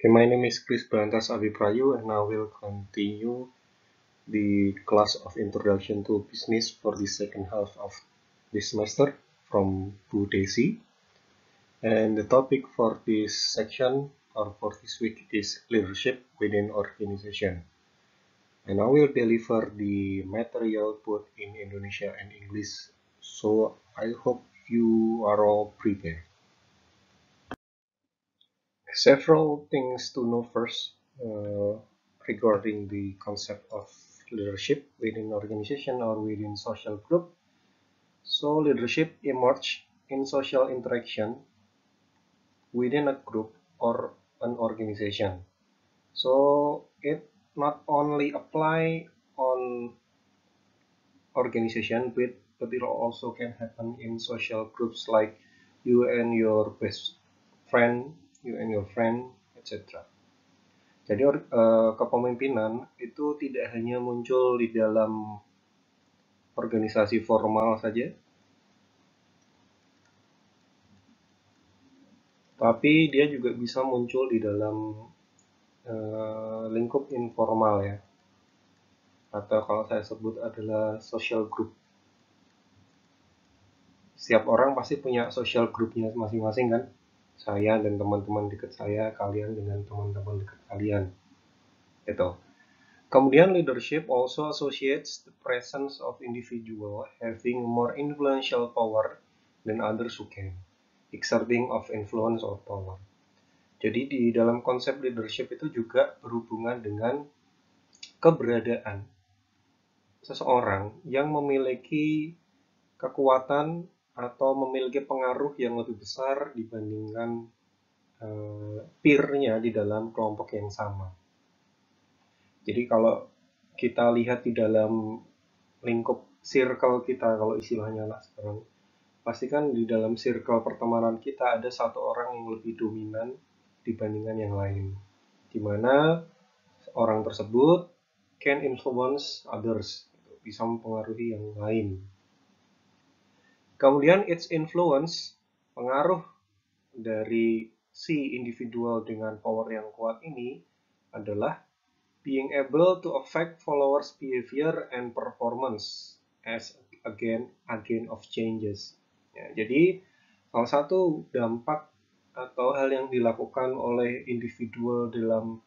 Okay, my name is Chris Brantas Abiprayu, and I will continue the class of Introduction to Business for the second half of this semester from Bu Desi. And the topic for this section or for this week is leadership within organization. And I will deliver the material both in Indonesia and English. So I hope you are all prepared. Several things to know first regarding the concept of leadership within organization or within social group. So leadership emerged in social interaction within a group or an organization. So it not only apply on organization, but it also can happen in social groups like you and your best friend, you and your friend, etc. Jadi kepemimpinan itu tidak hanya muncul di dalam organisasi formal saja, tapi dia juga bisa muncul di dalam lingkup informal ya, atau kalau saya sebut adalah social group. Setiap orang pasti punya social groupnya masing-masing kan, saya dan teman-teman dekat saya, kalian dengan teman-teman dekat kalian, gitu. Kemudian leadership also associates the presence of individual having more influential power than others who can, exerting of influence or power. Jadi di dalam konsep leadership itu juga berhubungan dengan keberadaan seseorang yang memiliki kekuatan atau memiliki pengaruh yang lebih besar dibandingkan peer-nya di dalam kelompok yang sama. Jadi kalau kita lihat di dalam lingkup circle kita, kalau istilahnya anak sekarang, pasti kan di dalam circle pertemanan kita ada satu orang yang lebih dominan dibandingkan yang lain, di mana orang tersebut can influence others, bisa mempengaruhi yang lain. Kemudian its influence, pengaruh dari si individual dengan power yang kuat ini adalah being able to affect followers' behavior and performance as agent of changes. Ya, jadi salah satu dampak atau hal yang dilakukan oleh individual dalam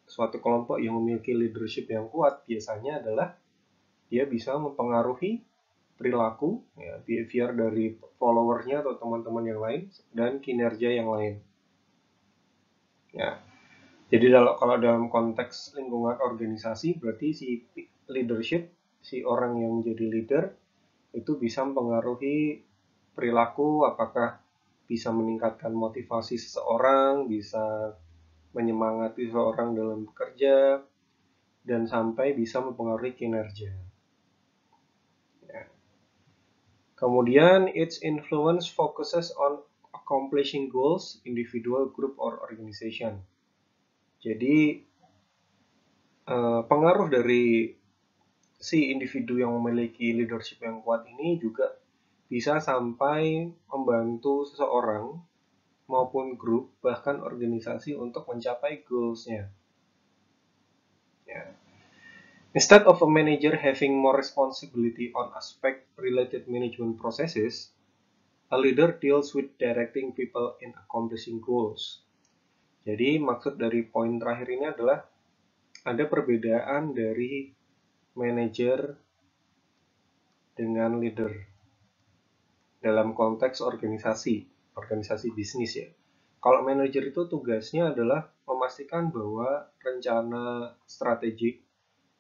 suatu kelompok yang memiliki leadership yang kuat biasanya adalah dia bisa mempengaruhi perilaku, ya, behavior dari followersnya atau teman-teman yang lain dan kinerja yang lain. Ya, jadi kalau dalam konteks lingkungan organisasi berarti si leadership, si orang yang menjadi leader itu bisa mempengaruhi perilaku, apakah bisa meningkatkan motivasi seseorang, bisa menyemangati seseorang dalam bekerja, dan sampai bisa mempengaruhi kinerja. Ya. Kemudian its influence focuses on accomplishing goals, individual, group, or organization. Jadi pengaruh dari si individu yang memiliki leadership yang kuat ini juga bisa sampai membantu seseorang maupun grup bahkan organisasi untuk mencapai goals-nya. Ya. Instead of a manager having more responsibility on aspect related management processes, a leader deals with directing people in accomplishing goals. Jadi maksud dari poin terakhir ini adalah ada perbedaan dari manajer dengan leader dalam konteks organisasi bisnis ya. Kalau manajer itu tugasnya adalah memastikan bahwa rencana strategik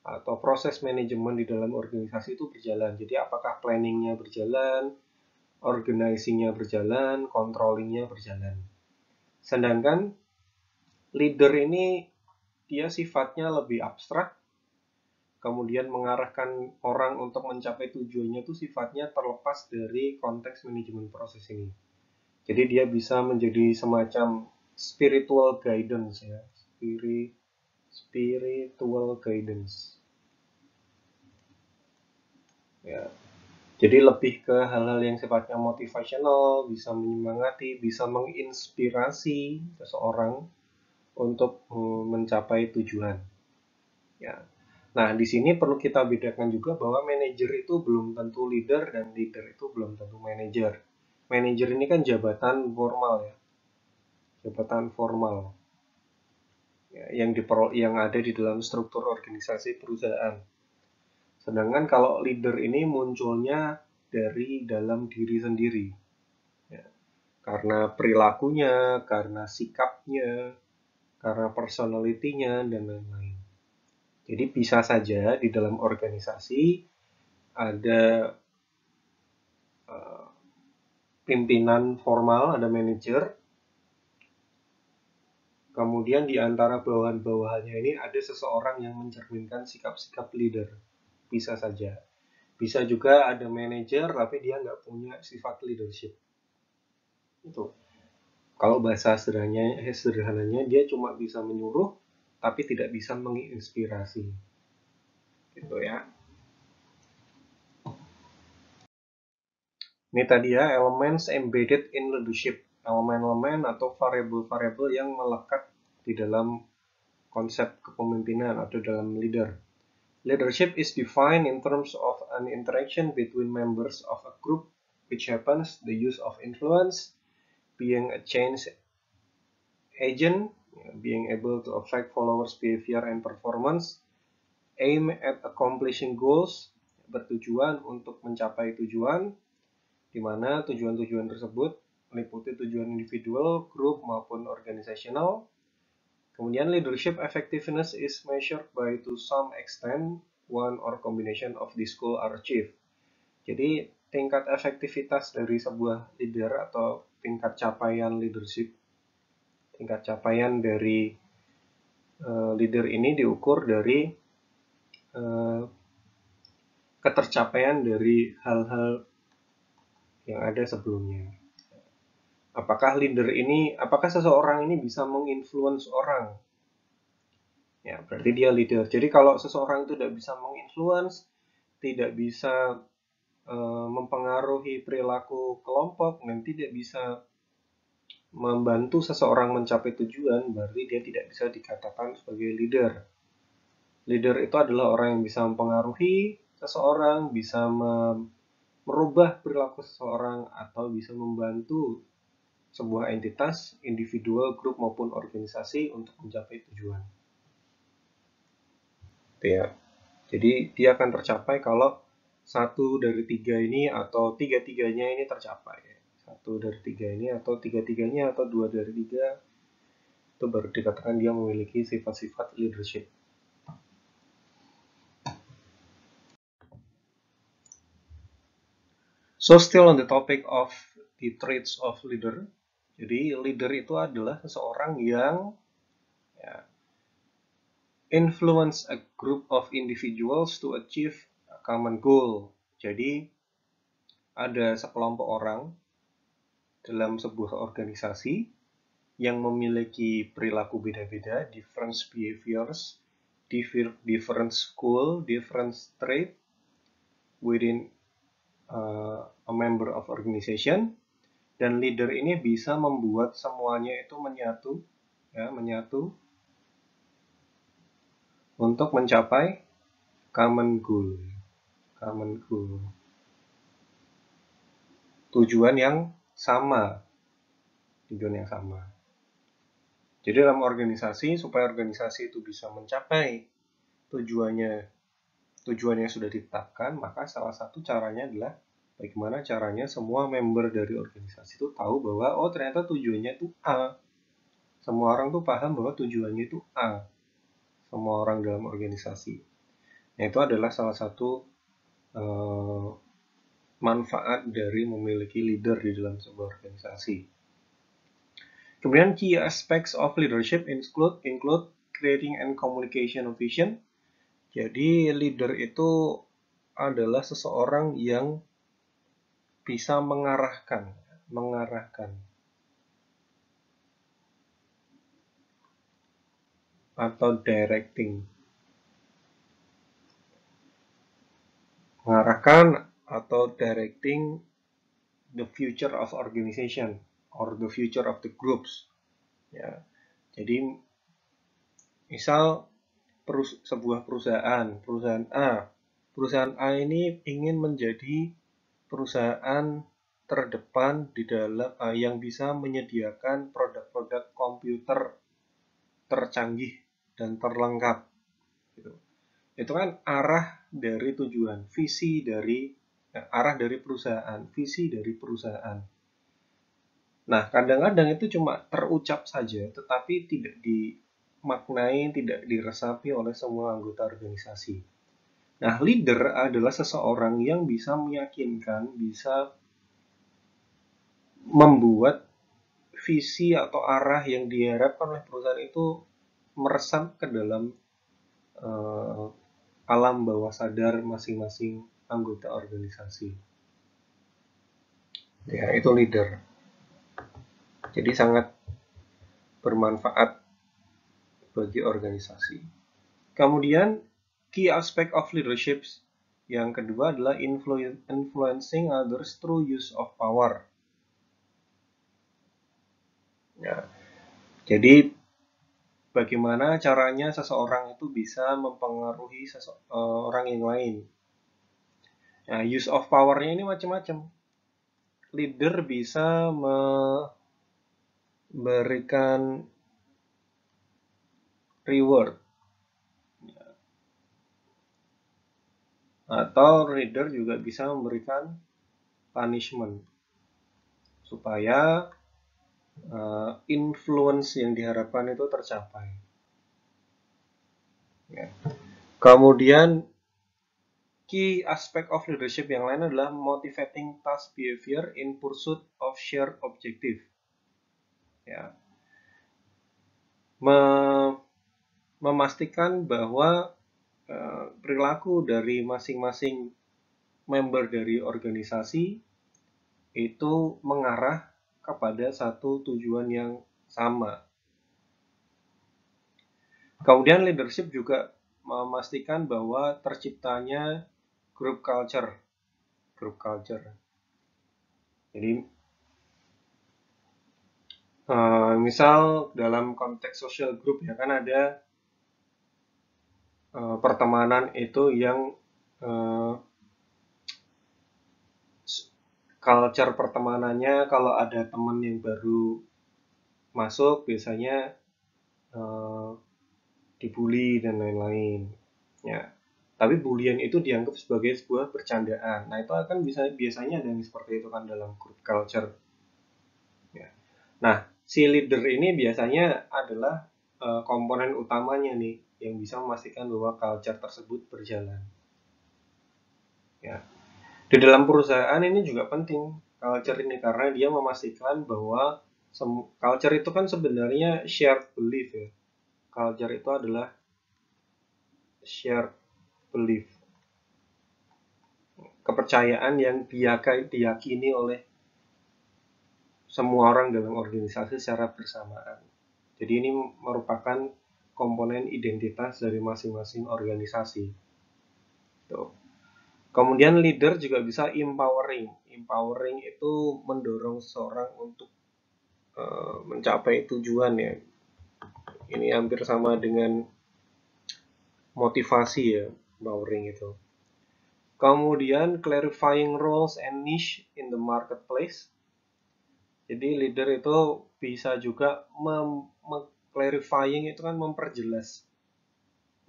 atau proses manajemen di dalam organisasi itu berjalan. Jadi apakah planningnya berjalan, organizingnya berjalan, controllingnya berjalan. Sedangkan leader ini dia sifatnya lebih abstrak, kemudian mengarahkan orang untuk mencapai tujuannya itu sifatnya terlepas dari konteks manajemen proses ini. Jadi dia bisa menjadi semacam spiritual guidance ya, spiritual guidance. Ya. Jadi lebih ke hal-hal yang sifatnya motivational, bisa menyemangati, bisa menginspirasi seseorang untuk mencapai tujuan. Ya. Nah, di sini perlu kita bedakan juga bahwa manajer itu belum tentu leader dan leader itu belum tentu manajer. Manajer ini kan jabatan formal ya, jabatan formal ya, yang ada di dalam struktur organisasi perusahaan. Sedangkan kalau leader ini munculnya dari dalam diri sendiri, ya, karena perilakunya, karena sikapnya, karena personality-nya dan lain-lain. Jadi bisa saja di dalam organisasi ada pimpinan formal, ada manajer, kemudian di antara bawahan-bawahannya ini ada seseorang yang mencerminkan sikap-sikap leader. Bisa saja. Bisa juga ada manajer tapi dia nggak punya sifat leadership. Itu. Kalau bahasa sederhananya dia cuma bisa menyuruh tapi tidak bisa menginspirasi. Gitu ya. Ini tadi ya, elements embedded in leadership. Elemen-elemen atau variabel-variabel yang melekat di dalam konsep kepemimpinan atau dalam leader. Leadership is defined in terms of an interaction between members of a group, which happens the use of influence, being a change agent, being able to affect followers' behavior and performance, aim at accomplishing goals, bertujuan untuk mencapai tujuan, di mana tujuan-tujuan tersebut meliputi tujuan individual, grup, maupun organisasional. Kemudian leadership effectiveness is measured by to some extent one or combination of these goals are achieved. Jadi tingkat efektivitas dari sebuah leader atau tingkat capaian leadership, tingkat capaian dari leader ini diukur dari ketercapaian dari hal-hal yang ada sebelumnya. Apakah seseorang ini bisa menginfluence orang? Ya, berarti dia leader. Jadi kalau seseorang itu tidak bisa menginfluence, tidak bisa mempengaruhi perilaku kelompok, dan tidak bisa membantu seseorang mencapai tujuan, berarti dia tidak bisa dikatakan sebagai leader. Leader itu adalah orang yang bisa mempengaruhi seseorang, bisa merubah perilaku seseorang, atau bisa membantu sebuah entitas, individual, grup, maupun organisasi untuk mencapai tujuan. Ya. Jadi dia akan tercapai kalau satu dari tiga ini atau tiga-tiganya ini tercapai. Satu dari tiga ini atau tiga-tiganya atau dua dari tiga, itu baru dikatakan dia memiliki sifat-sifat leadership. So still on the topic of the traits of leader. Jadi leader itu adalah seseorang yang influence a group of individuals to achieve a common goal. Jadi ada sekelompok orang dalam sebuah organisasi yang memiliki perilaku beda-beda, different behaviors, different school, different trait within a member of organization, dan leader ini bisa membuat semuanya itu menyatu untuk mencapai common goal. Tujuan yang sama. Jadi dalam organisasi, supaya organisasi itu bisa mencapai tujuan yang sudah ditetapkan, maka salah satu caranya adalah bagaimana caranya semua member dari organisasi itu tahu bahwa oh ternyata tujuannya itu A. Semua orang tuh paham bahwa tujuannya itu A. Semua orang dalam organisasi. Nah, itu adalah salah satu manfaat dari memiliki leader di dalam sebuah organisasi. Kemudian key aspects of leadership include creating and communication of vision. Jadi leader itu adalah seseorang yang bisa mengarahkan atau directing. Mengarahkan atau directing the future of organization or the future of the groups. Ya. Jadi Misal sebuah perusahaan A ini ingin menjadi perusahaan terdepan di dalam yang bisa menyediakan produk-produk komputer tercanggih dan terlengkap. Gitu. Itu kan arah dari tujuan, arah dari perusahaan, visi dari perusahaan. Nah, kadang-kadang itu cuma terucap saja, tetapi tidak dimaknai, tidak diresapi oleh semua anggota organisasi. Nah, leader adalah seseorang yang bisa meyakinkan, bisa membuat visi atau arah yang diharapkan oleh perusahaan itu meresap ke dalam uh, alam bawah sadar masing-masing anggota organisasi. Ya, itu leader. Jadi sangat bermanfaat bagi organisasi. Kemudian, key aspect of leadership yang kedua adalah influencing others through use of power. Ya, jadi bagaimana caranya seseorang itu bisa mempengaruhi orang yang lain. Nah, use of power-nya ini macam-macam. Leader bisa memberikan reward, atau leader juga bisa memberikan punishment supaya influence yang diharapkan itu tercapai. Ya. Kemudian key aspect of leadership yang lain adalah motivating task behavior in pursuit of shared objective. Ya. Memastikan bahwa perilaku dari masing-masing member dari organisasi itu mengarah kepada satu tujuan yang sama. Kemudian leadership juga memastikan bahwa terciptanya group culture. Jadi misal dalam konteks social group ya kan ada pertemanan itu yang culture pertemanannya kalau ada teman yang baru masuk biasanya dibully dan lain-lain. Ya. Tapi bulian itu dianggap sebagai sebuah bercandaan. Nah, itu akan biasanya ada yang seperti itu kan dalam group culture. Ya. Nah, si leader ini biasanya adalah komponen utamanya nih yang bisa memastikan bahwa culture tersebut berjalan. Ya. Di dalam perusahaan ini juga penting culture ini karena dia memastikan bahwa culture itu kan sebenarnya shared belief ya. Culture itu adalah shared belief. Kepercayaan yang diyakini oleh semua orang dalam organisasi secara bersamaan. Jadi ini merupakan komponen identitas dari masing-masing organisasi. Tuh. Kemudian leader juga bisa empowering. Empowering itu mendorong seseorang untuk mencapai tujuan ya. Ini hampir sama dengan motivasi ya, empowering itu. Kemudian clarifying roles and niche in the marketplace. Jadi leader itu bisa juga clarifying itu kan memperjelas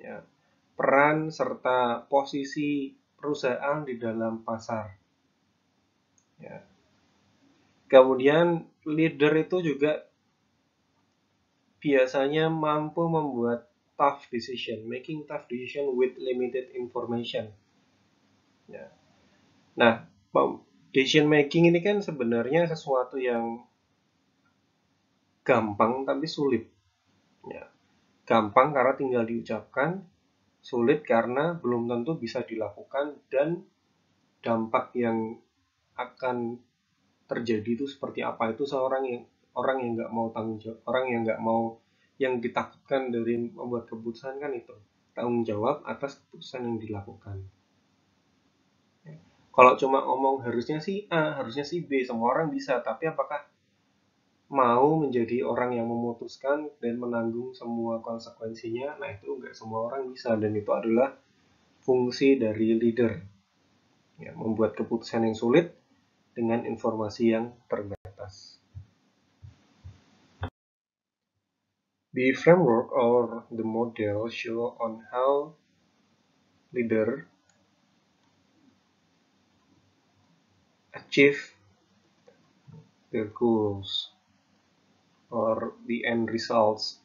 ya, peran serta posisi perusahaan di dalam pasar. Ya. Kemudian leader itu juga biasanya mampu membuat making tough decision with limited information. Ya. Nah, decision making ini kan sebenarnya sesuatu yang gampang tapi sulit. Ya. Gampang karena tinggal diucapkan, sulit karena belum tentu bisa dilakukan, dan dampak yang akan terjadi itu seperti apa itu orang yang nggak mau tanggung jawab, orang yang nggak mau, yang ditakutkan dari membuat keputusan kan itu tanggung jawab atas keputusan yang dilakukan. Kalau cuma ngomong harusnya si A, harusnya si B, semua orang bisa, tapi apakah mau menjadi orang yang memutuskan dan menanggung semua konsekuensinya. Nah, itu nggak semua orang bisa, dan itu adalah fungsi dari leader, ya, membuat keputusan yang sulit dengan informasi yang terbatas. The framework or the model show on how leader achieve their goals or the end results.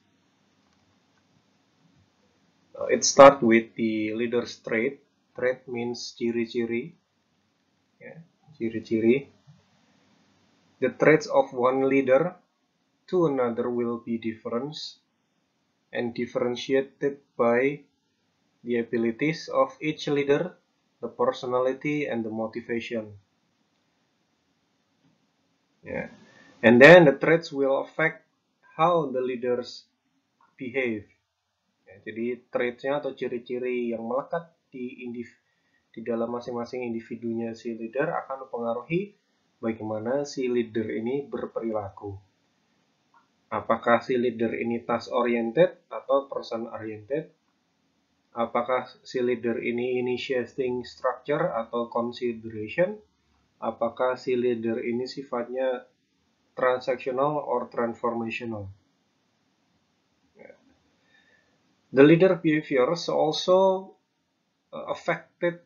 It starts with the leader's trait. Trait means ciri-ciri. Ya, ciri-ciri. The traits of one leader to another will be different and differentiated by the abilities of each leader, the personality, and the motivation. Yeah. And then the traits will affect how the leaders behave. Ya, jadi traitsnya atau ciri-ciri yang melekat di dalam masing-masing individunya si leader akan mempengaruhi bagaimana si leader ini berperilaku. Apakah si leader ini task oriented atau person oriented? Apakah si leader ini initiating structure atau consideration? Apakah si leader ini sifatnya transactional or transformational? The leader behaviors also affected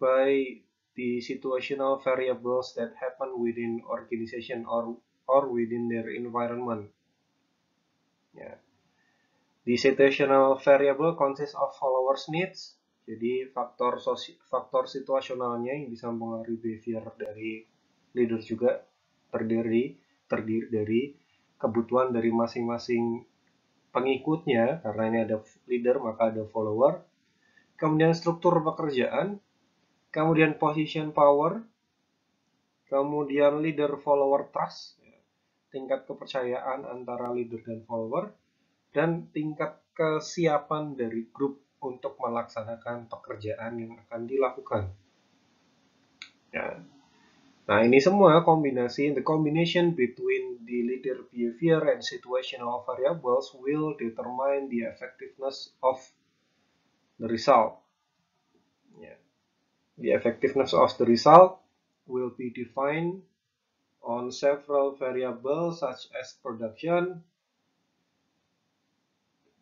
by the situational variables that happen within organization or within their environment. Yeah. The situational variable consists of followers' needs. Jadi faktor situasionalnya yang bisa mempengaruhi behavior dari leader juga terdiri dari kebutuhan dari masing-masing pengikutnya, karena ini ada leader maka ada follower. Kemudian struktur pekerjaan, kemudian position power, kemudian leader follower trust, tingkat kepercayaan antara leader dan follower, dan tingkat kesiapan dari grup untuk melaksanakan pekerjaan yang akan dilakukan. Ya. Nah, ini semua kombinasi, the combination between the leader behavior and situational variables will determine the effectiveness of the result. Yeah. The effectiveness of the result will be defined on several variables such as production,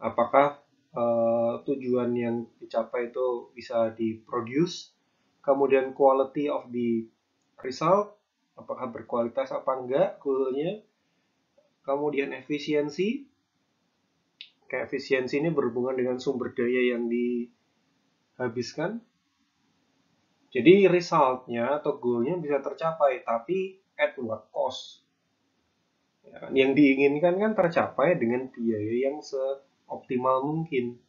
apakah tujuan yang dicapai itu bisa diproduce, kemudian quality of the result, apakah berkualitas apa enggak goalnya, kemudian efisiensi, efisiensi ini berhubungan dengan sumber daya yang dihabiskan. Jadi resultnya atau goalnya bisa tercapai, tapi at what cost? Ya, yang diinginkan kan tercapai dengan biaya yang seoptimal mungkin.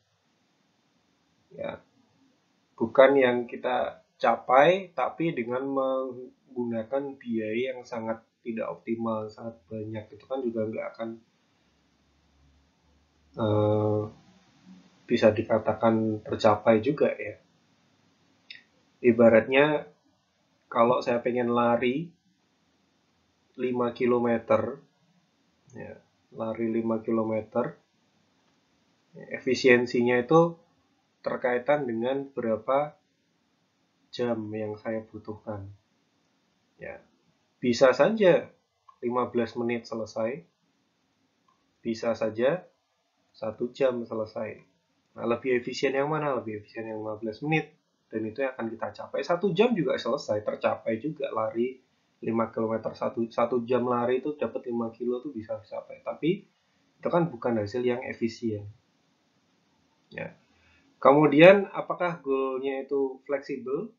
Ya, bukan yang kita capai tapi dengan menggunakan biaya yang sangat tidak optimal, sangat banyak, itu kan juga nggak akan bisa dikatakan tercapai juga ya. Ibaratnya kalau saya pengen lari 5 km, ya, lari 5 km, efisiensinya itu terkaitan dengan berapa jam yang saya butuhkan. Ya, bisa saja 15 menit selesai, bisa saja 1 jam selesai. Nah, lebih efisien yang mana? Lebih efisien yang 15 menit. Dan itu yang akan kita capai. 1 jam juga selesai, tercapai juga lari 5 km. 1 jam lari itu dapat 5 kilo itu bisa capai. Tapi itu kan bukan hasil yang efisien. Ya. Kemudian apakah goalnya itu fleksibel?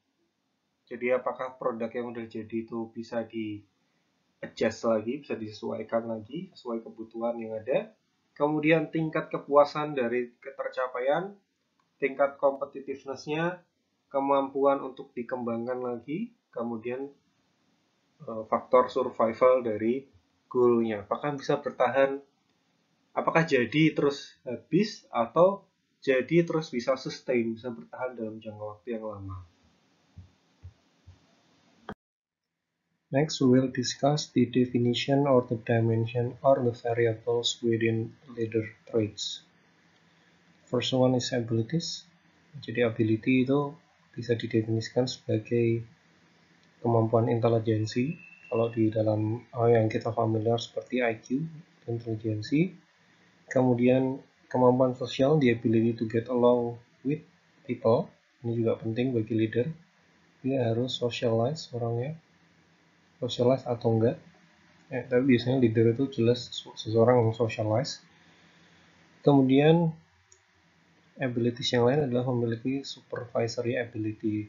Jadi apakah produk yang udah jadi itu bisa di-adjust lagi, bisa disesuaikan lagi sesuai kebutuhan yang ada. Kemudian tingkat kepuasan dari ketercapaian, tingkat competitiveness-nya, kemampuan untuk dikembangkan lagi, kemudian faktor survival dari goal-nya. Apakah bisa bertahan, apakah jadi terus habis, atau jadi terus bisa sustain, bisa bertahan dalam jangka waktu yang lama. Next, we will discuss the definition or the dimension or the variables within leader traits. First one is abilities. Jadi ability itu bisa didefinisikan sebagai kemampuan intelijensi. Kalau di dalam yang kita familiar seperti IQ, intelijensi. Kemudian kemampuan sosial, the ability to get along with people. Ini juga penting bagi leader. Dia harus socialize orangnya. Socialize atau enggak. Tapi biasanya leader itu jelas seseorang yang socialize. Kemudian abilities yang lain adalah memiliki supervisory ability.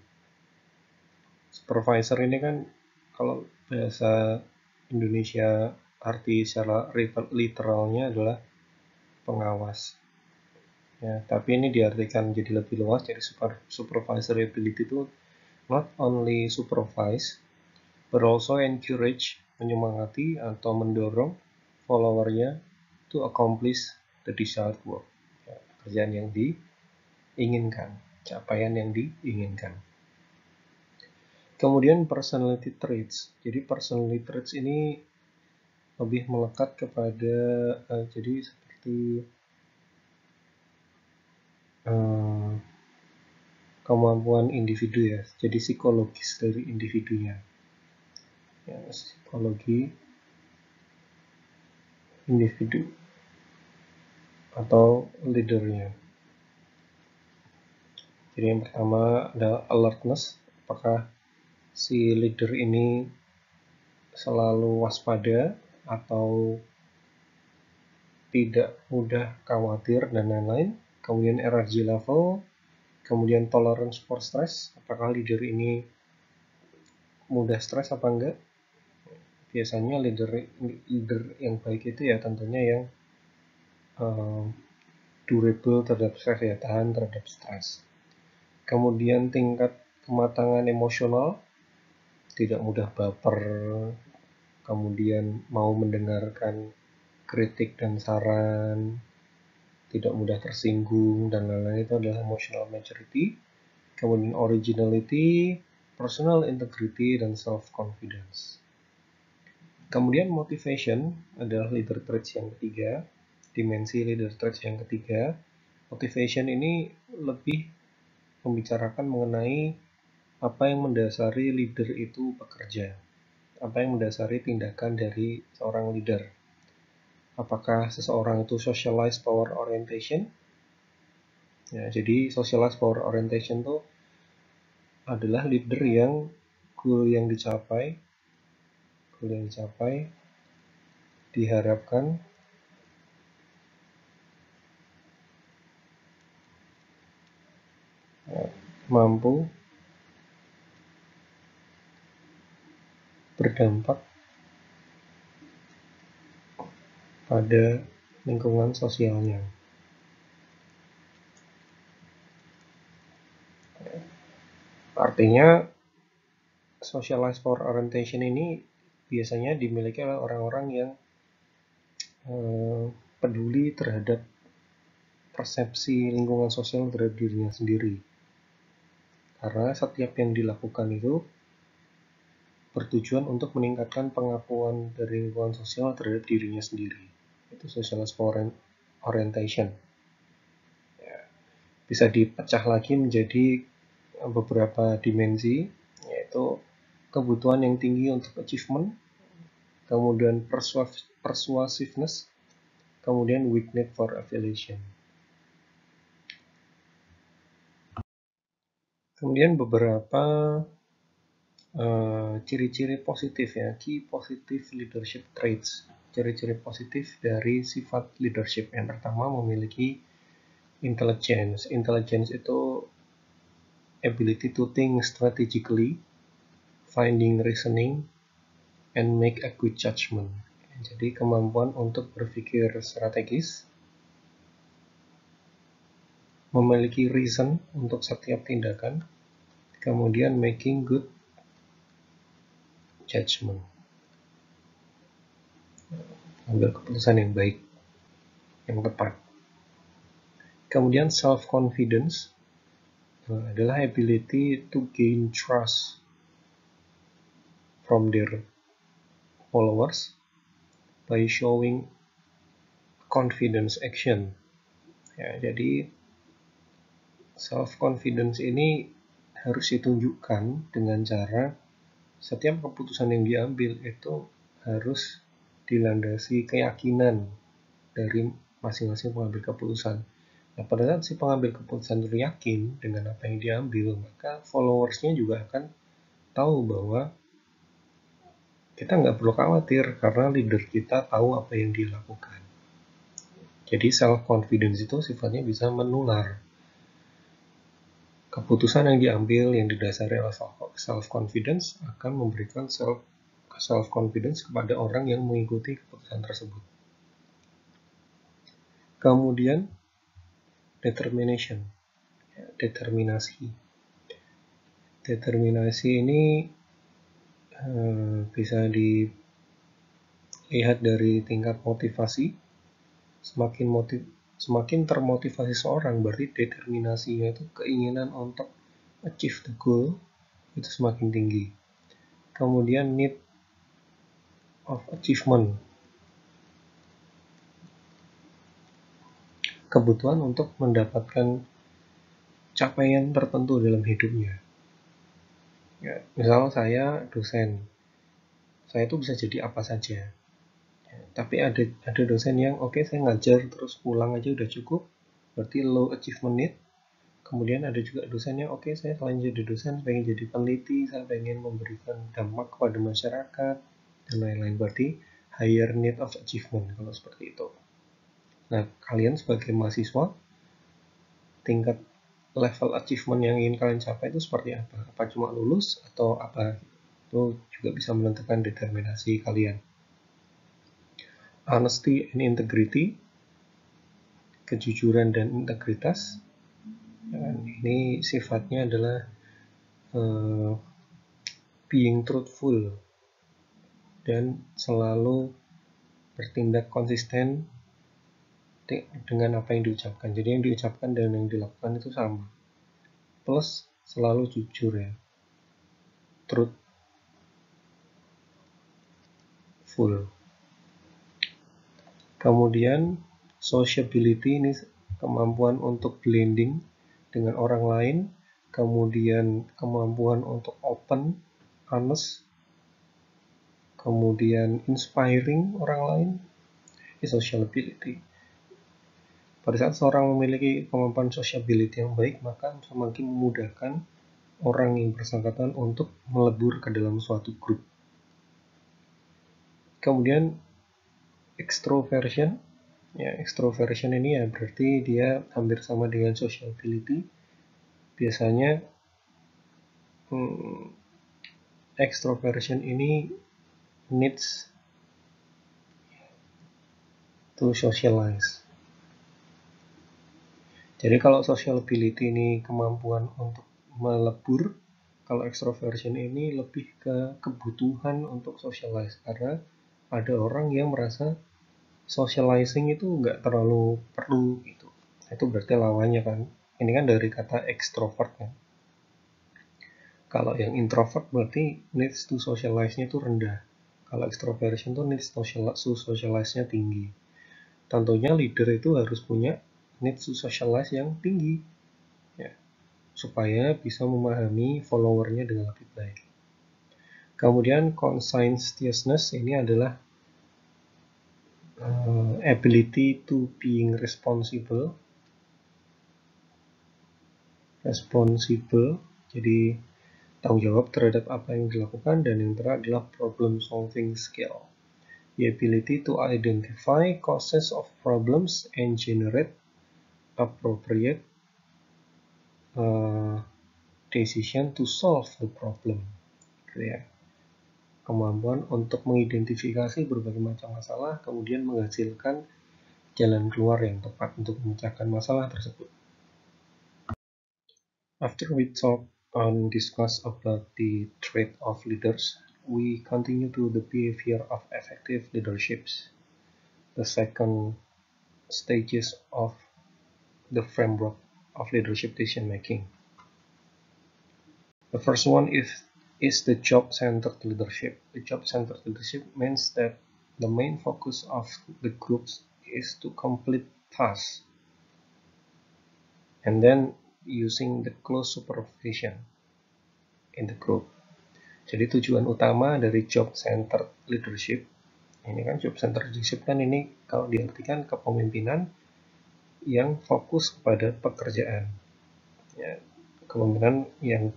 Supervisor ini kan kalau bahasa Indonesia arti secara literalnya adalah pengawas. Ya, tapi ini diartikan jadi lebih luas. Jadi supervisory ability itu not only supervise, but also encourage, menyemangati atau mendorong followernya to accomplish the desired work. Ya, pekerjaan yang diinginkan, capaian yang diinginkan. Kemudian personality traits. Jadi personality traits ini lebih melekat kepada jadi seperti kemampuan individu ya. Jadi psikologis dari individunya. Ya, psikologi individu atau leadernya. Jadi yang pertama adalah alertness. Apakah si leader ini selalu waspada atau tidak mudah khawatir dan lain-lain. Kemudian energy level, kemudian tolerance for stress. Apakah leader ini mudah stres apa enggak? Biasanya leader yang baik itu ya tentunya yang durable terhadap stres, ya tahan terhadap stres. Kemudian tingkat kematangan emosional, tidak mudah baper, kemudian mau mendengarkan kritik dan saran, tidak mudah tersinggung, dan lain-lain. Itu adalah emotional maturity. Kemudian originality, personal integrity, dan self-confidence. Kemudian motivation adalah leader traits yang ketiga, dimensi leader traits yang ketiga. Motivation ini lebih membicarakan mengenai apa yang mendasari leader itu bekerja, apa yang mendasari tindakan dari seorang leader. Apakah seseorang itu socialized power orientation? Ya, jadi socialized power orientation itu adalah leader yang goal yang dicapai diharapkan mampu berdampak pada lingkungan sosialnya. Artinya socialized power orientation ini biasanya dimiliki oleh orang-orang yang peduli terhadap persepsi lingkungan sosial terhadap dirinya sendiri. Karena setiap yang dilakukan itu bertujuan untuk meningkatkan pengakuan dari lingkungan sosial terhadap dirinya sendiri. Itu socialized power orientation. Ya, bisa dipecah lagi menjadi beberapa dimensi, yaitu kebutuhan yang tinggi untuk achievement, kemudian persuasiveness, kemudian weakness for affiliation. Kemudian beberapa ciri-ciri positif ya, key positive leadership traits. Ciri-ciri positif dari sifat leadership. Yang pertama memiliki intelligence. Intelligence itu ability to think strategically, finding reasoning, and make a good judgment. Jadi kemampuan untuk berpikir strategis, memiliki reason untuk setiap tindakan, kemudian making good judgment, ambil keputusan yang baik, yang tepat. Kemudian self-confidence adalah ability to gain trust from their followers by showing confidence action. Ya, jadi self-confidence ini harus ditunjukkan dengan cara setiap keputusan yang diambil itu harus dilandasi keyakinan dari masing-masing pengambil keputusan. Nah, pada saat si pengambil keputusan itu yakin dengan apa yang diambil, maka followersnya juga akan tahu bahwa kita nggak perlu khawatir karena leader kita tahu apa yang dilakukan. Jadi self-confidence itu sifatnya bisa menular. Keputusan yang diambil yang didasari oleh self-confidence akan memberikan self-confidence kepada orang yang mengikuti keputusan tersebut. Kemudian determination, determinasi. Determinasi ini bisa dilihat dari tingkat motivasi. Semakin termotivasi seorang, berarti determinasinya itu keinginan untuk achieve the goal itu semakin tinggi. Kemudian need of achievement, kebutuhan untuk mendapatkan capaian tertentu dalam hidupnya. Ya, misalnya saya dosen, saya itu bisa jadi apa saja. Ya, tapi ada dosen yang oke, saya ngajar terus pulang aja udah cukup, berarti low achievement need. Kemudian ada juga dosen yang oke, saya selain jadi dosen pengen jadi peneliti, saya pengen memberikan dampak kepada masyarakat dan lain-lain, berarti higher need of achievement kalau seperti itu. Nah, kalian sebagai mahasiswa, tingkat level achievement yang ingin kalian capai itu seperti apa? Apa cuma lulus atau apa? Itu juga bisa menentukan determinasi kalian. Honesty and integrity, kejujuran dan integritas. Dan ini sifatnya adalah being truthful dan selalu bertindak konsisten dengan apa yang diucapkan. Jadi yang diucapkan dan yang dilakukan itu sama. Plus selalu jujur ya. Truthful. Kemudian sociability, ini kemampuan untuk blending dengan orang lain. Kemudian kemampuan untuk open, honest. Kemudian inspiring orang lain. Sociability. Pada saat seorang memiliki kemampuan sociability yang baik, maka semakin memudahkan orang yang bersangkutan untuk melebur ke dalam suatu grup. Kemudian extroversion. Ya, extroversion ini ya berarti dia hampir sama dengan sociability. Biasanya extroversion ini needs to socialize. Jadi kalau sociability ini kemampuan untuk melebur, kalau extroversion ini lebih ke kebutuhan untuk socialize, karena ada orang yang merasa socializing itu nggak terlalu perlu gitu. Itu berarti lawannya kan. Ini kan dari kata extrovert kan. Kalau yang introvert berarti needs to socialize-nya itu rendah. Kalau extroversion itu needs to socialize-nya tinggi. Tentunya leader itu harus punya needs to socialize yang tinggi ya, supaya bisa memahami followernya dengan lebih baik. Kemudian conscientiousness ini adalah ability to being responsible. Jadi tanggung jawab terhadap apa yang dilakukan, dan yang terakhir adalah problem solving skill. The ability to identify causes of problems and generate appropriate decision to solve the problem. Ya. Kemampuan untuk mengidentifikasi berbagai macam masalah, kemudian menghasilkan jalan keluar yang tepat untuk memecahkan masalah tersebut. After we talk and discuss about the trait of leaders, we continue to the behavior of effective leaderships, the second stages of the framework of leadership decision making. The first one is is the job-centered leadership. The job-centered leadership means that the main focus of the groups is to complete tasks and then using the close supervision in the group. Jadi tujuan utama dari job-centered leadership, ini kan job-centered leadership kan ini kalau diartikan kepemimpinan yang fokus kepada pekerjaan. Ya, kepemimpinan yang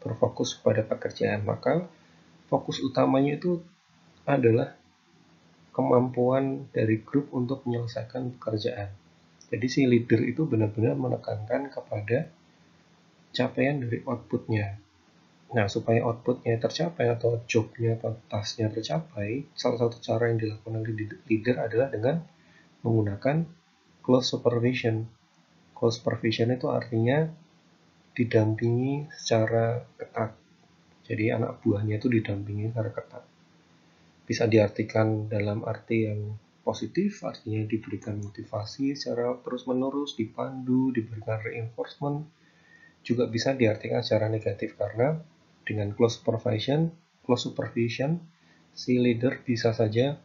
berfokus pada pekerjaan, maka fokus utamanya itu adalah kemampuan dari grup untuk menyelesaikan pekerjaan. Jadi si leader itu benar-benar menekankan kepada capaian dari outputnya. Nah, supaya outputnya tercapai atau jobnya atau tasknya tercapai, salah satu cara yang dilakukan oleh leader adalah dengan menggunakan close supervision. Close supervision itu artinya didampingi secara ketat. Jadi anak buahnya itu didampingi secara ketat. Bisa diartikan dalam arti yang positif, artinya diberikan motivasi secara terus-menerus, dipandu, diberikan reinforcement. Juga bisa diartikan secara negatif karena dengan close supervision, si leader bisa saja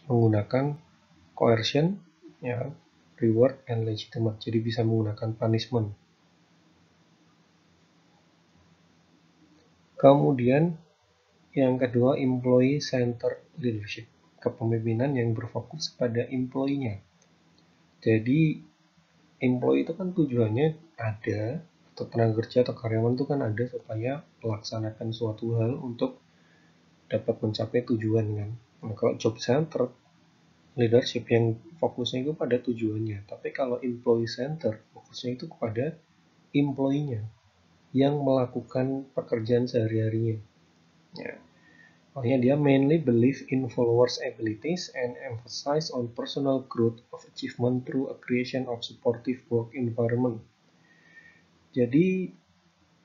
menggunakan coercion, ya, reward and legitimate. Jadi bisa menggunakan punishment. Kemudian yang kedua, employee centered leadership, kepemimpinan yang berfokus pada employee-nya. Jadi employee itu kan tujuannya ada, atau tenaga kerja atau karyawan itu kan ada supaya melaksanakan suatu hal untuk dapat mencapai tujuan kan. Nah, kalau job center leadership yang fokusnya itu pada tujuannya, tapi kalau employee center fokusnya itu kepada employee-nya yang melakukan pekerjaan sehari-harinya. Ya. Makanya dia mainly believe in followers' abilities and emphasize on personal growth of achievement through a creation of supportive work environment. Jadi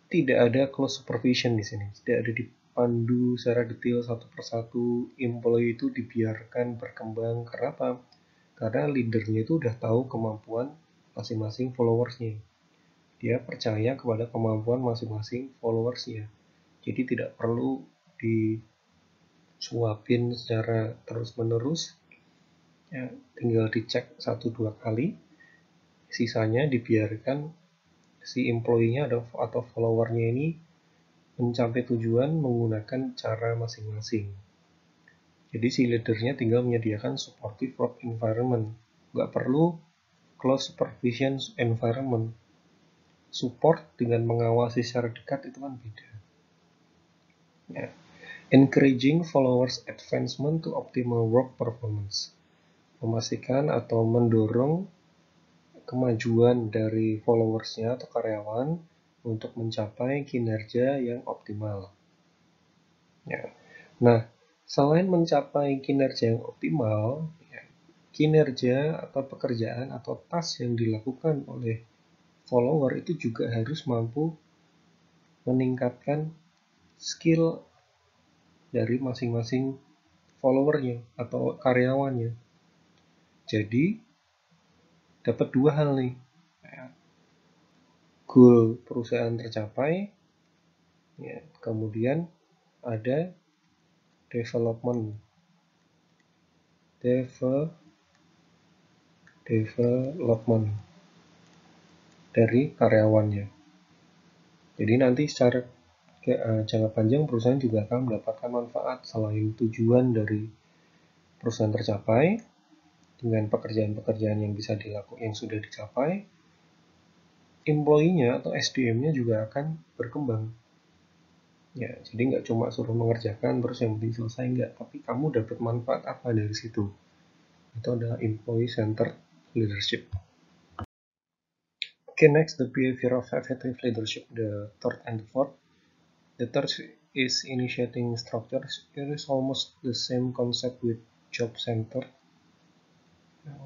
tidak ada close supervision di sini, tidak ada dipandu secara detail satu persatu. Employee itu dibiarkan berkembang. Karena apa? Karena leadernya itu udah tahu kemampuan masing-masing followersnya. Dia percaya kepada kemampuan masing-masing followersnya. Jadi tidak perlu disuapin secara terus-menerus. Ya, tinggal dicek 1-2 kali. Sisanya dibiarkan si employee-nya atau follower-nya ini mencapai tujuan menggunakan cara masing-masing. Jadi si leadernya tinggal menyediakan supportive work environment. Nggak perlu close supervision environment. Support dengan mengawasi secara dekat itu kan beda. Ya. Encouraging followers advancement to optimal work performance. Memastikan atau mendorong kemajuan dari followersnya atau karyawan untuk mencapai kinerja yang optimal. Ya. Nah, selain mencapai kinerja yang optimal, ya, kinerja atau pekerjaan atau task yang dilakukan oleh follower itu juga harus mampu meningkatkan skill dari masing-masing followernya atau karyawannya. Jadi, dapat dua hal nih. Goal perusahaan tercapai, ya, kemudian ada development dari karyawannya. Jadi nanti secara jangka panjang perusahaan juga akan mendapatkan manfaat selain tujuan dari perusahaan tercapai dengan pekerjaan-pekerjaan yang bisa dilakukan yang sudah dicapai, employee-nya atau SDM-nya juga akan berkembang. Ya, jadi nggak cuma suruh mengerjakan terus yang penting selesai, nggak, tapi kamu dapat manfaat apa dari situ. Itu adalah employee centered leadership. Okay, next, the behavior of effective leadership, the third and the fourth. The third is initiating structures. It is almost the same concept with job center,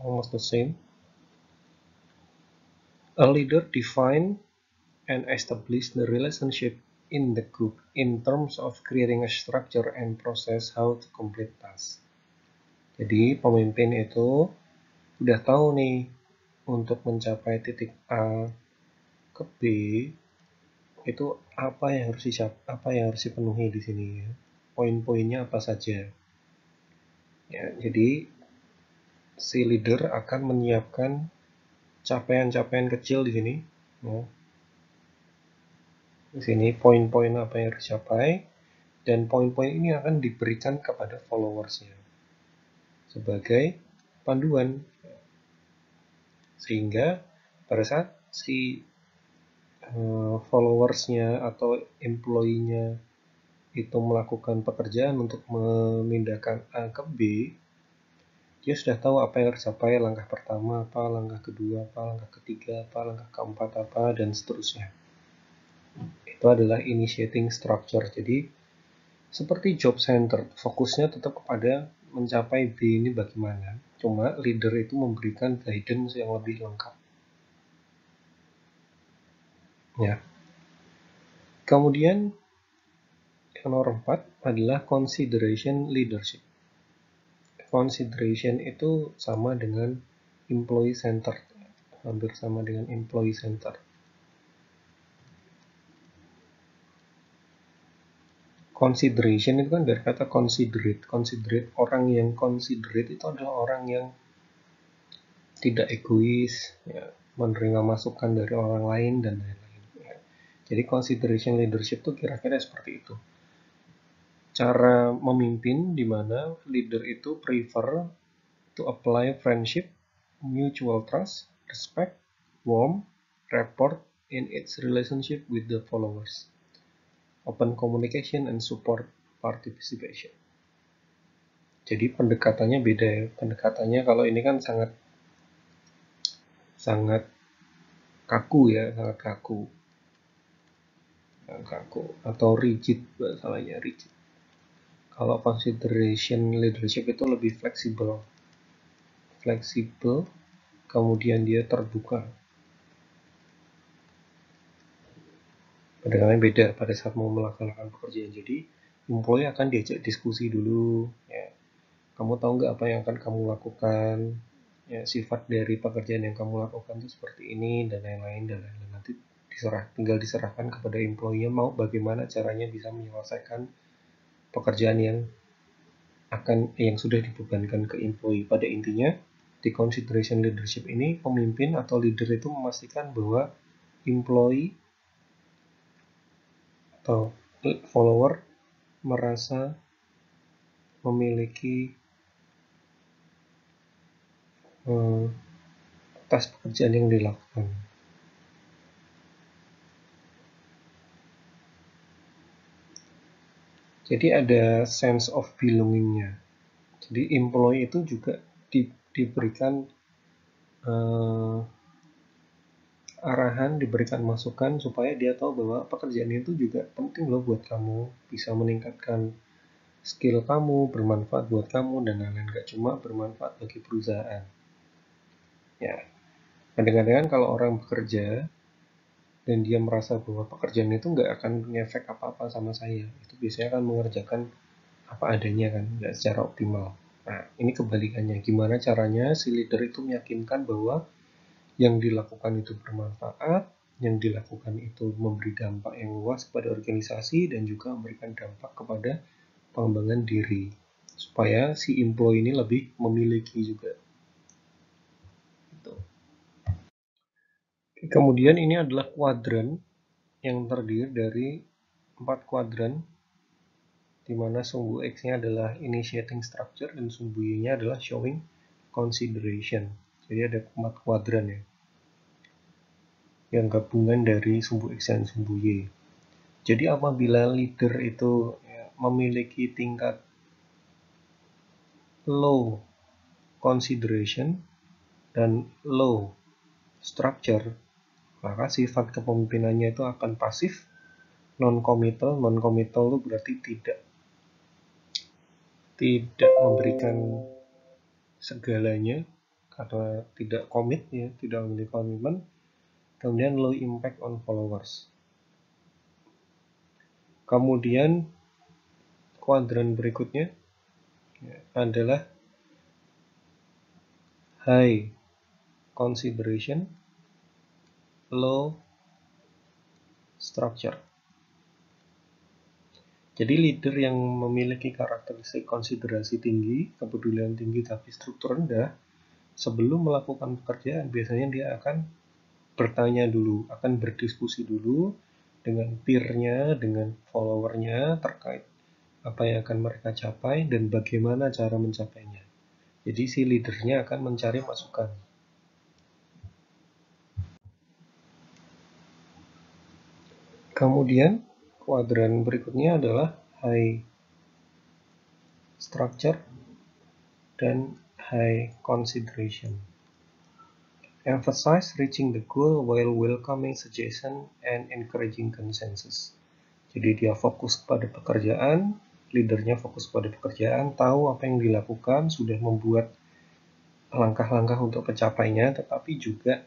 almost the same. A leader define and establish the relationship in the group in terms of creating a structure and process how to complete tasks. Jadi pemimpin itu udah tahu nih untuk mencapai titik A ke B itu apa yang harus dipenuhi di sini ya. Poin-poinnya apa saja. Ya, jadi si leader akan menyiapkan capaian-capaian kecil di sini. Ya. Di sini poin-poin apa yang harus dicapai, dan poin-poin ini akan diberikan kepada followersnya sebagai panduan, sehingga pada saat si followersnya atau employee-nya itu melakukan pekerjaan untuk memindahkan A ke B, dia sudah tahu apa yang harus dicapai, langkah pertama apa, langkah kedua apa, langkah ketiga apa, langkah keempat apa, dan seterusnya. Itu adalah initiating structure. Jadi seperti job center, fokusnya tetap kepada mencapai B ini bagaimana. Cuma leader itu memberikan guidance yang lebih lengkap. Ya. Kemudian yang nomor 4 adalah consideration leadership. Consideration itu sama dengan employee center, hampir sama dengan employee center. Consideration itu kan dari kata considerate. Considerate, orang yang considerate itu adalah orang yang tidak egois, ya, menerima masukan dari orang lain dan lain-lain. Ya. Jadi consideration leadership itu kira-kira seperti itu. Cara memimpin di mana leader itu prefer to apply friendship, mutual trust, respect, warmth, rapport in its relationship with the followers, open communication and support participation. Jadi pendekatannya beda ya. Pendekatannya kalau ini kan sangat kaku ya, sangat kaku atau rigid, bahasanya rigid. Kalau consideration leadership itu lebih fleksibel, kemudian dia terbuka. Pendekatannya beda pada saat mau melaksanakan pekerjaan. Jadi employee akan diajak diskusi dulu, ya. Kamu tahu nggak apa yang akan kamu lakukan, ya, sifat dari pekerjaan yang kamu lakukan itu seperti ini, dan lain-lain. Nanti tinggal diserahkan kepada employee-nya mau bagaimana caranya bisa menyelesaikan pekerjaan yang sudah dibebankan ke employee. Pada intinya, di consideration leadership ini, pemimpin atau leader itu memastikan bahwa employee atau follower merasa memiliki atas pekerjaan yang dilakukan. Jadi ada sense of belonging-nya. Jadi employee itu juga diberikan arahan, diberikan masukan supaya dia tahu bahwa pekerjaan itu juga penting loh buat kamu, bisa meningkatkan skill kamu, bermanfaat buat kamu, dan lain-lain. Gak cuma bermanfaat bagi perusahaan. Ya, kadang-kadang kalau orang bekerja dan dia merasa bahwa pekerjaan itu nggak akan ngefek apa-apa sama saya, itu biasanya akan mengerjakan apa adanya kan, nggak secara optimal. Nah, ini kebalikannya. Gimana caranya si leader itu meyakinkan bahwa yang dilakukan itu bermanfaat, yang dilakukan itu memberi dampak yang luas kepada organisasi dan juga memberikan dampak kepada pengembangan diri, supaya si employee ini lebih memiliki juga. Kemudian ini adalah kuadran yang terdiri dari 4 kuadran, di mana sumbu X-nya adalah initiating structure dan sumbu Y-nya adalah showing consideration. Jadi ada 4 kuadran ya, yang gabungan dari sumbu X dan sumbu Y. Jadi apabila leader itu memiliki tingkat low consideration dan low structure, maka sifat kepemimpinannya itu akan pasif, non-committal. Non-committal itu berarti tidak memberikan segalanya karena tidak komit ya, tidak memiliki komitmen. Kemudian low impact on followers. Kemudian kuadran berikutnya adalah high consideration, low structure. Jadi leader yang memiliki karakteristik konsiderasi tinggi, kepedulian tinggi tapi struktur rendah, sebelum melakukan pekerjaan biasanya dia akan bertanya dulu, akan berdiskusi dulu dengan peer-nya, dengan follower-nya terkait apa yang akan mereka capai dan bagaimana cara mencapainya. Jadi si leadernya akan mencari masukan. Kemudian kuadran berikutnya adalah high structure dan high consideration. Emphasize reaching the goal while welcoming suggestion and encouraging consensus. Jadi dia fokus pada pekerjaan, leadernya fokus pada pekerjaan, tahu apa yang dilakukan, sudah membuat langkah-langkah untuk pencapainya, tetapi juga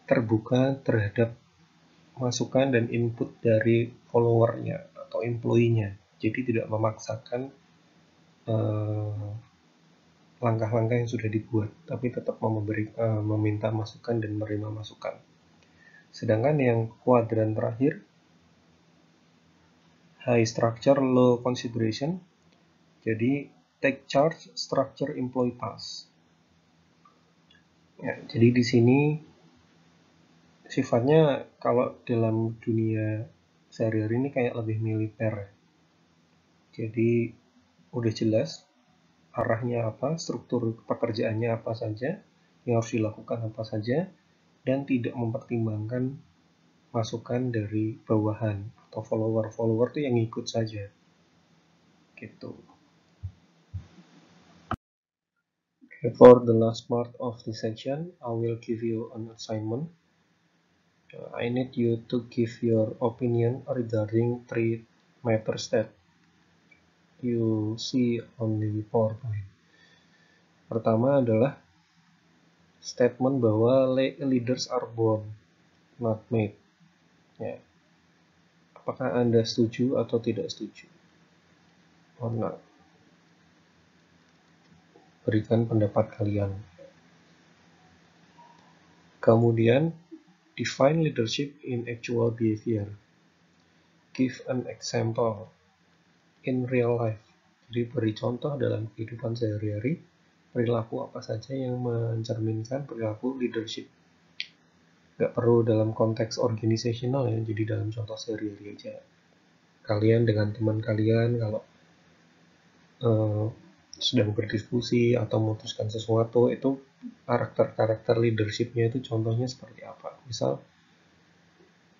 terbuka terhadap masukan dan input dari followernya atau employee-nya. Jadi tidak memaksakan langkah-langkah yang sudah dibuat, tapi tetap meminta masukan dan menerima masukan. Sedangkan yang kuadran terakhir, high structure, low consideration, jadi take charge, structure, employee task. Ya, jadi di sini sifatnya kalau dalam dunia sehari-hari ini kayak lebih militer. Jadi udah jelas arahnya apa, struktur pekerjaannya apa saja, yang harus dilakukan apa saja, dan tidak mempertimbangkan masukan dari bawahan atau follower tuh yang ikut saja. Gitu. Okay, for the last part of the section, I will give you an assignment. I need you to give your opinion regarding 3 matters that you see on the PowerPoint. Pertama adalah statement bahwa leaders are born, not made. Ya. Apakah Anda setuju atau tidak setuju? Or not? Berikan pendapat kalian. Kemudian, define leadership in actual behavior. Give an example in real life. Jadi beri contoh dalam kehidupan sehari-hari, perilaku apa saja yang mencerminkan perilaku leadership. Nggak perlu dalam konteks organizational ya, jadi dalam contoh sehari-hari aja. Kalian dengan teman kalian kalau sedang berdiskusi atau memutuskan sesuatu, itu karakter leadershipnya itu contohnya seperti apa. Misal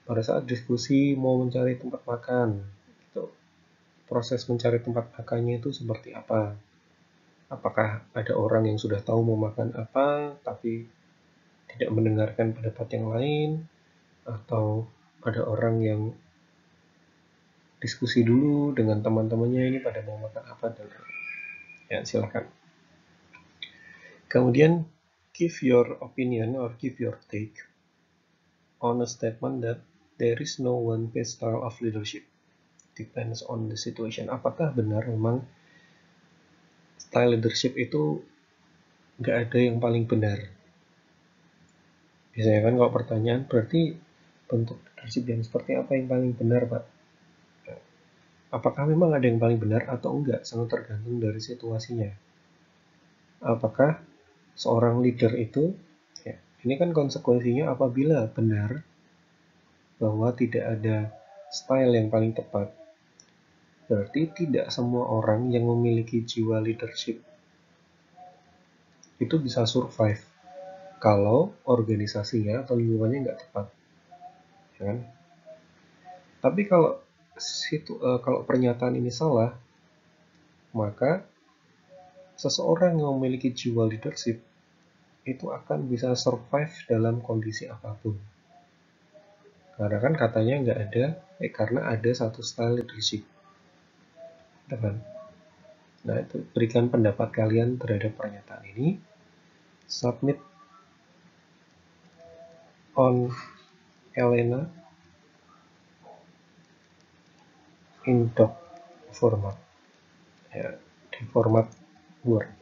pada saat diskusi mau mencari tempat makan, gitu, proses mencari tempat makannya itu seperti apa. Apakah ada orang yang sudah tahu mau makan apa tapi tidak mendengarkan pendapat yang lain, atau ada orang yang diskusi dulu dengan teman-temannya ini pada mau makan apa, dan ya silakan. Kemudian give your opinion or give your take on a statement that there is no one best style of leadership, depends on the situation. Apakah benar memang style leadership itu nggak ada yang paling benar? Biasanya kan kalau pertanyaan, berarti bentuk leadership yang seperti apa yang paling benar, Pak? Apakah memang ada yang paling benar atau enggak? Sangat tergantung dari situasinya. Apakah seorang leader itu, ya, ini kan konsekuensinya apabila benar bahwa tidak ada style yang paling tepat, berarti tidak semua orang yang memiliki jiwa leadership itu bisa survive kalau organisasinya atau lingkungannya nggak tepat, ya kan? Tapi kalau pernyataan ini salah, maka seseorang yang memiliki jiwa leadership itu akan bisa survive dalam kondisi apapun. Karena kan katanya nggak ada, karena ada satu style leadership. Teman. Nah, itu berikan pendapat kalian terhadap pernyataan ini. Submit on Elena in doc format. Ya, di format Word.